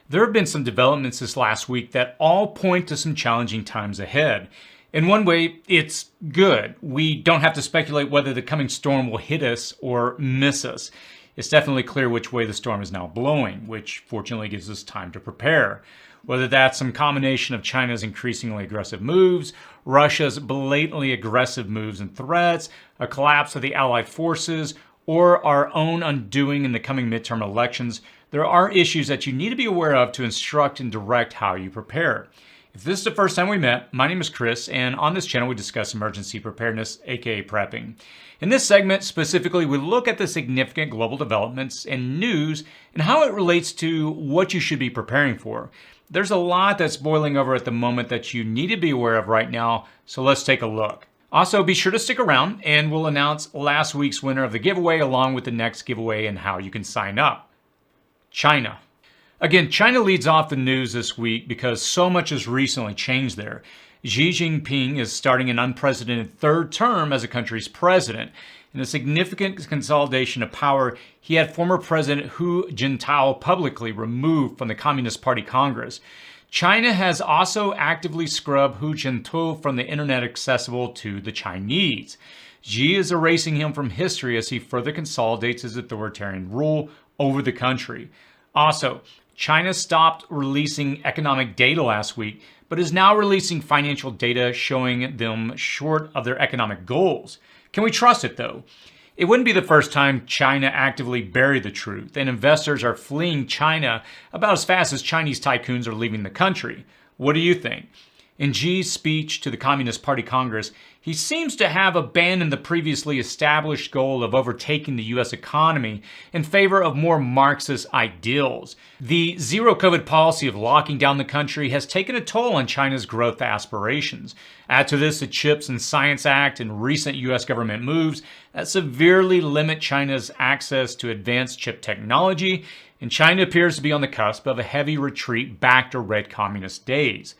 There have been some developments this last week that all point to some challenging times ahead. In one way, it's good. We don't have to speculate whether the coming storm will hit us or miss us. It's definitely clear which way the storm is now blowing, which fortunately gives us time to prepare. Whether that's some combination of China's increasingly aggressive moves, Russia's blatantly aggressive moves and threats, a collapse of the Allied forces, or our own undoing in the coming midterm elections, there are issues that you need to be aware of to instruct and direct how you prepare. If this is the first time we met, my name is Chris, and on this channel we discuss emergency preparedness, aka prepping. In this segment specifically, we look at the significant global developments and news and how it relates to what you should be preparing for. There's a lot that's boiling over at the moment that you need to be aware of right now, so let's take a look. Also, be sure to stick around and we'll announce last week's winner of the giveaway along with the next giveaway and how you can sign up. China. Again, China leads off the news this week because so much has recently changed there. Xi Jinping is starting an unprecedented third term as a country's president. In a significant consolidation of power, he had former President Hu Jintao publicly removed from the Communist Party Congress. China has also actively scrubbed Hu Jintao from the internet accessible to the Chinese. Xi is erasing him from history as he further consolidates his authoritarian rule over the country. Also, China stopped releasing economic data last week, but is now releasing financial data showing them short of their economic goals. Can we trust it though? It wouldn't be the first time China actively buried the truth, and investors are fleeing China about as fast as Chinese tycoons are leaving the country. What do you think? In Xi's speech to the Communist Party Congress, he seems to have abandoned the previously established goal of overtaking the U.S. economy in favor of more Marxist ideals. The zero-COVID policy of locking down the country has taken a toll on China's growth aspirations. Add to this the CHIPS and Science Act and recent U.S. government moves that severely limit China's access to advanced chip technology, and China appears to be on the cusp of a heavy retreat back to red communist days.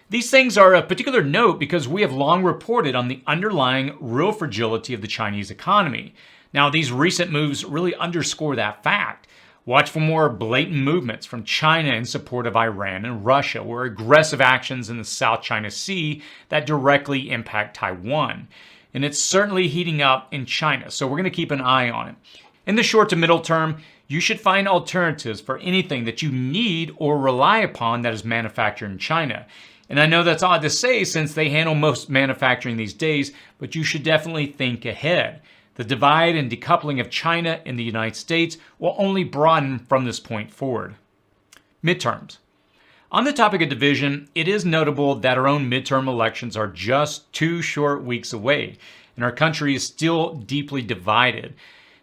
These things are of particular note because we have long reported on the underlying real fragility of the Chinese economy. Now, these recent moves really underscore that fact. Watch for more blatant movements from China in support of Iran and Russia, or aggressive actions in the South China Sea that directly impact Taiwan. And it's certainly heating up in China, so we're going to keep an eye on it. In the short to middle term, you should find alternatives for anything that you need or rely upon that is manufactured in China. And I know that's odd to say since they handle most manufacturing these days, but you should definitely think ahead. The divide and decoupling of China and the United States will only broaden from this point forward. Midterms. On the topic of division, it is notable that our own midterm elections are just 2 short weeks away, and our country is still deeply divided.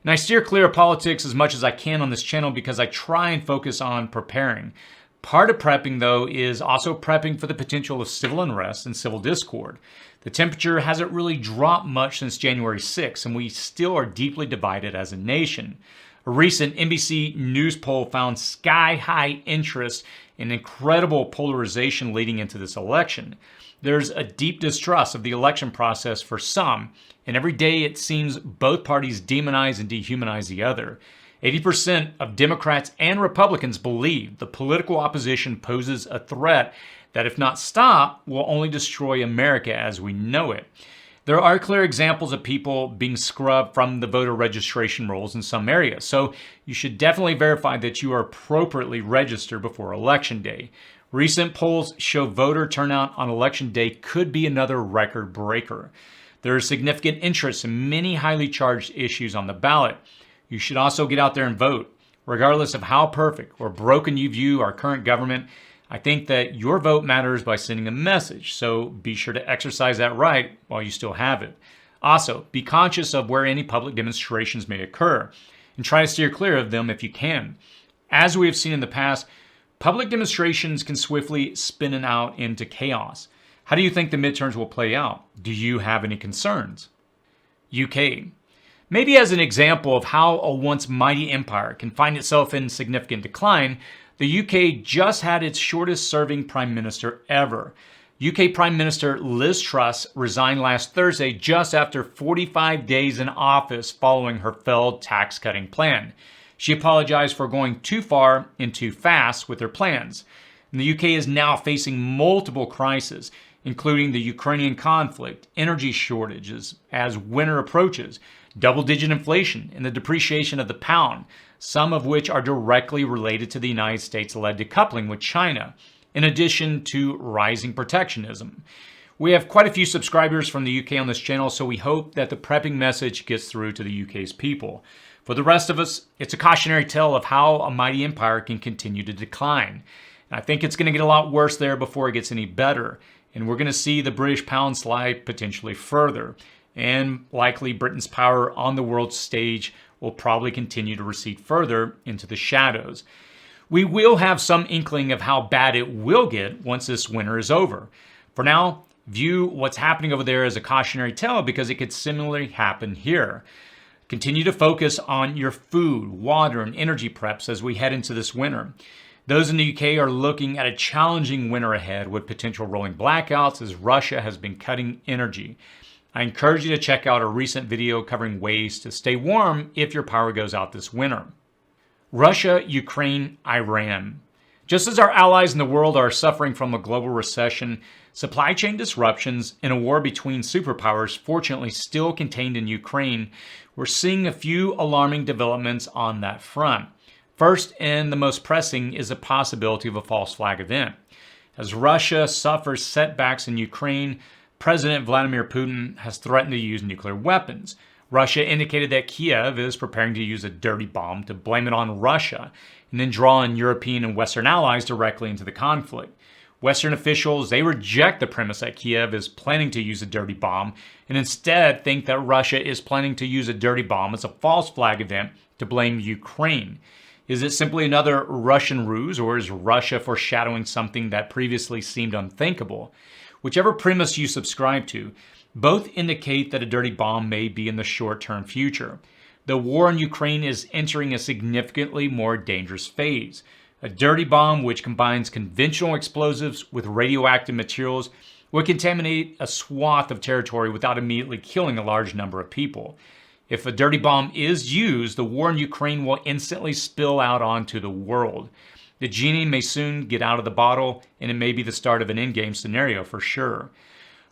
And I steer clear of politics as much as I can on this channel because I try and focus on preparing. Part of prepping, though, is also prepping for the potential of civil unrest and civil discord. The temperature hasn't really dropped much since January 6th, and we still are deeply divided as a nation. A recent NBC News poll found sky-high interest and incredible polarization leading into this election. There's a deep distrust of the election process for some, and every day it seems both parties demonize and dehumanize the other. 80% of Democrats and Republicans believe the political opposition poses a threat that, if not stopped, will only destroy America as we know it. There are clear examples of people being scrubbed from the voter registration rolls in some areas, so you should definitely verify that you are appropriately registered before Election Day. Recent polls show voter turnout on Election Day could be another record breaker. There is significant interest in many highly charged issues on the ballot. You should also get out there and vote. Regardless of how perfect or broken you view our current government, I think that your vote matters by sending a message, so be sure to exercise that right while you still have it. Also, be conscious of where any public demonstrations may occur, and try to steer clear of them if you can. As we have seen in the past, public demonstrations can swiftly spin out into chaos. How do you think the midterms will play out? Do you have any concerns? UK. Maybe as an example of how a once mighty empire can find itself in significant decline, the UK just had its shortest serving prime minister ever. UK Prime Minister Liz Truss resigned last Thursday just after 45 days in office following her failed tax-cutting plan. She apologized for going too far and too fast with their plans. And the UK is now facing multiple crises, including the Ukrainian conflict, energy shortages as winter approaches, double-digit inflation, and the depreciation of the pound, some of which are directly related to the United States-led decoupling with China, in addition to rising protectionism. We have quite a few subscribers from the UK on this channel, so we hope that the prepping message gets through to the UK's people. For the rest of us, it's a cautionary tale of how a mighty empire can continue to decline. And I think it's going to get a lot worse there before it gets any better. And we're going to see the British pound slide potentially further. And likely Britain's power on the world stage will probably continue to recede further into the shadows. We will have some inkling of how bad it will get once this winter is over. For now, view what's happening over there as a cautionary tale because it could similarly happen here. Continue to focus on your food, water, and energy preps as we head into this winter. Those in the UK are looking at a challenging winter ahead with potential rolling blackouts as Russia has been cutting energy. I encourage you to check out a recent video covering ways to stay warm if your power goes out this winter. Russia, Ukraine, Iran. Just as our allies in the world are suffering from a global recession, supply chain disruptions, and a war between superpowers fortunately still contained in Ukraine, we're seeing a few alarming developments on that front. First, and the most pressing, is the possibility of a false flag event. As Russia suffers setbacks in Ukraine, President Vladimir Putin has threatened to use nuclear weapons. Russia indicated that Kiev is preparing to use a dirty bomb to blame it on Russia, and then draw on European and Western allies directly into the conflict. Western officials, they reject the premise that Kiev is planning to use a dirty bomb and instead think that Russia is planning to use a dirty bomb as a false flag event to blame Ukraine. Is it simply another Russian ruse, or is Russia foreshadowing something that previously seemed unthinkable? Whichever premise you subscribe to, both indicate that a dirty bomb may be in the short-term future. The war in Ukraine is entering a significantly more dangerous phase. A dirty bomb which combines conventional explosives with radioactive materials would contaminate a swath of territory without immediately killing a large number of people. If a dirty bomb is used, the war in Ukraine will instantly spill out onto the world. The genie may soon get out of the bottle, and it may be the start of an endgame scenario for sure.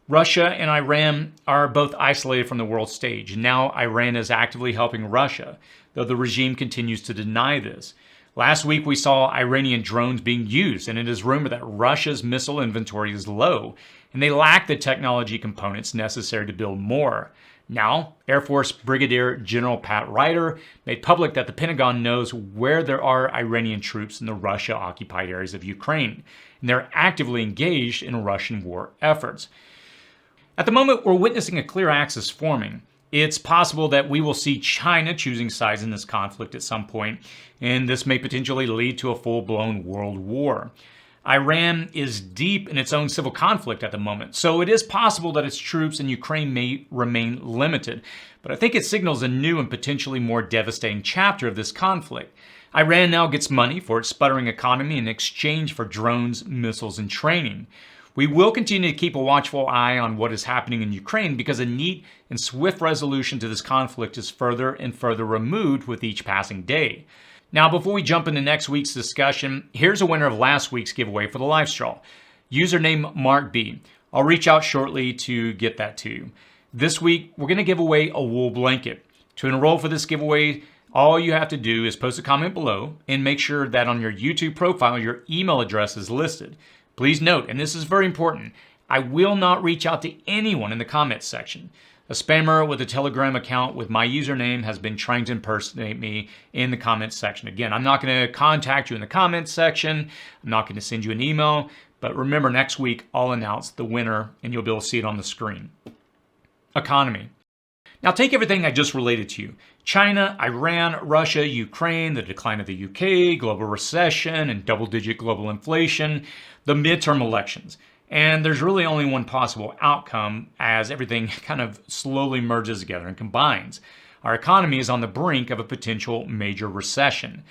Russia and Iran are both isolated from the world stage, and now Iran is actively helping Russia, though the regime continues to deny this. Last week we saw Iranian drones being used, and it is rumored that Russia's missile inventory is low, and they lack the technology components necessary to build more. Now, Air Force Brigadier General Pat Ryder made public that the Pentagon knows where there are Iranian troops in the Russia-occupied areas of Ukraine, and they're actively engaged in Russian war efforts. At the moment, we're witnessing a clear axis forming. It's possible that we will see China choosing sides in this conflict at some point, and this may potentially lead to a full-blown world war. Iran is deep in its own civil conflict at the moment, so it is possible that its troops in Ukraine may remain limited. But I think it signals a new and potentially more devastating chapter of this conflict. Iran now gets money for its sputtering economy in exchange for drones, missiles, and training. We will continue to keep a watchful eye on what is happening in Ukraine because a neat and swift resolution to this conflict is further and further removed with each passing day. Now, before we jump into next week's discussion, here's a winner of last week's giveaway for the live straw. Username Mark B. I'll reach out shortly to get that to you. This week, we're going to give away a wool blanket. To enroll for this giveaway, all you have to do is post a comment below and make sure that on your YouTube profile, your email address is listed. Please note, and this is very important, I will not reach out to anyone in the comments section. A spammer with a Telegram account with my username has been trying to impersonate me in the comments section. Again, I'm not going to contact you in the comments section. I'm not going to send you an email. But remember, next week, I'll announce the winner, and you'll be able to see it on the screen. Economy. Now take everything I just related to you. China, Iran, Russia, Ukraine, the decline of the UK, global recession, and double-digit global inflation, the midterm elections. And there's really only one possible outcome as everything kind of slowly merges together and combines. Our economy is on the brink of a potential major recession.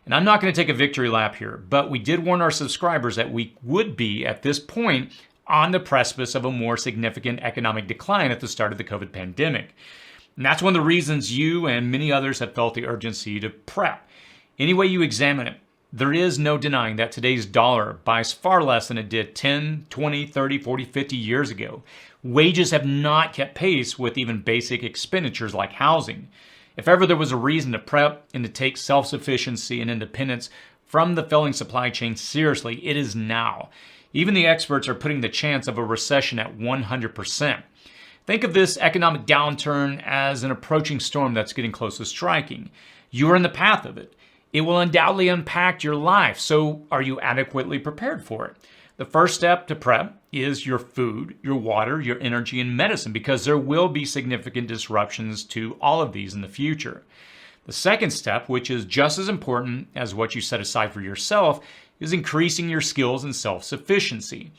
And I'm not going to take a victory lap here, but we did warn our subscribers that we would be, at this point, on the precipice of a more significant economic decline at the start of the COVID pandemic. And that's one of the reasons you and many others have felt the urgency to prep. Any way you examine it, there is no denying that today's dollar buys far less than it did 10, 20, 30, 40, 50 years ago. Wages have not kept pace with even basic expenditures like housing. If ever there was a reason to prep and to take self-sufficiency and independence from the failing supply chain seriously, it is now. Even the experts are putting the chance of a recession at 100%. Think of this economic downturn as an approaching storm that's getting close to striking. You are in the path of it. It will undoubtedly impact your life, so are you adequately prepared for it? The first step to prep is your food, your water, your energy, and medicine, because there will be significant disruptions to all of these in the future. The second step, which is just as important as what you set aside for yourself, is increasing your skills and self-sufficiency.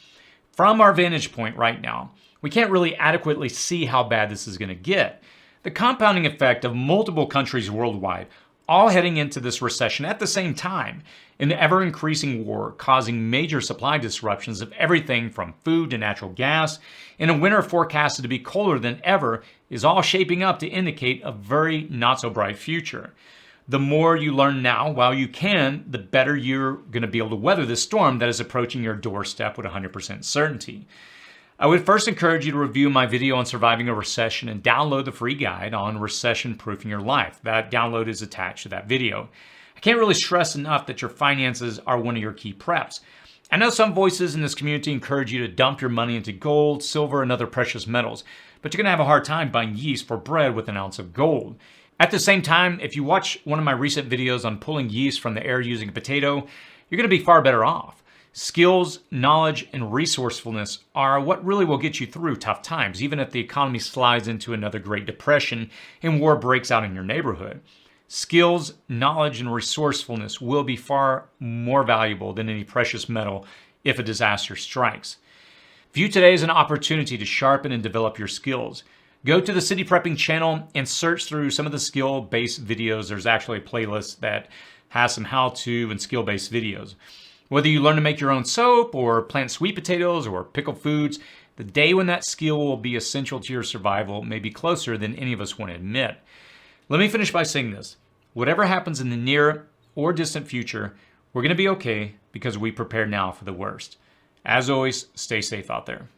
From our vantage point right now, we can't really adequately see how bad this is going to get. The compounding effect of multiple countries worldwide all heading into this recession at the same time, an ever-increasing war causing major supply disruptions of everything from food to natural gas, and a winter forecasted to be colder than ever, is all shaping up to indicate a very not-so-bright future. The more you learn now while you can, the better you're going to be able to weather this storm that is approaching your doorstep with 100% certainty. I would first encourage you to review my video on surviving a recession and download the free guide on recession-proofing your life. That download is attached to that video. I can't really stress enough that your finances are one of your key preps. I know some voices in this community encourage you to dump your money into gold, silver, and other precious metals, but you're going to have a hard time buying yeast for bread with an ounce of gold. At the same time, if you watch one of my recent videos on pulling yeast from the air using a potato, you're going to be far better off. Skills, knowledge, and resourcefulness are what really will get you through tough times, even if the economy slides into another Great Depression and war breaks out in your neighborhood. Skills, knowledge, and resourcefulness will be far more valuable than any precious metal if a disaster strikes. View today as an opportunity to sharpen and develop your skills. Go to the City Prepping channel and search through some of the skill-based videos. There's actually a playlist that has some how-to and skill-based videos. Whether you learn to make your own soap or plant sweet potatoes or pickle foods, the day when that skill will be essential to your survival may be closer than any of us want to admit. Let me finish by saying this. Whatever happens in the near or distant future, we're going to be okay because we prepared now for the worst. As always, stay safe out there.